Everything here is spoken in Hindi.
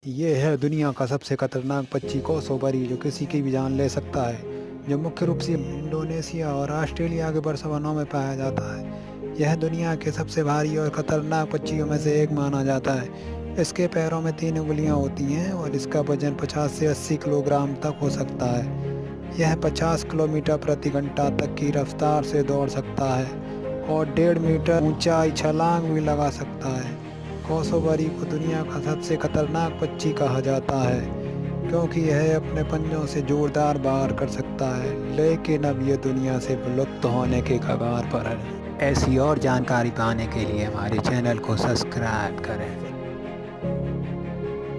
ये है दुनिया का सबसे खतरनाक पक्षी कोसोबरी, जो किसी की भी जान ले सकता है। जो मुख्य रूप से इंडोनेशिया और ऑस्ट्रेलिया के बरसावनों में पाया जाता है। यह दुनिया के सबसे भारी और खतरनाक पक्षियों में से एक माना जाता है। इसके पैरों में 3 उंगलियां होती हैं और इसका वजन 50 से 80 किलोग्राम तक हो सकता है। यह 50 किलोमीटर प्रति घंटा तक की रफ्तार से दौड़ सकता है और 1.5 मीटर ऊंचाई छलांग भी लगा सकता है। कोसोबरी को दुनिया का सबसे खतरनाक पक्षी कहा जाता है, क्योंकि यह अपने पंजों से जोरदार वार कर सकता है, लेकिन अब यह दुनिया से विलुप्त होने के कगार पर है। ऐसी और जानकारी पाने के लिए हमारे चैनल को सब्सक्राइब करें।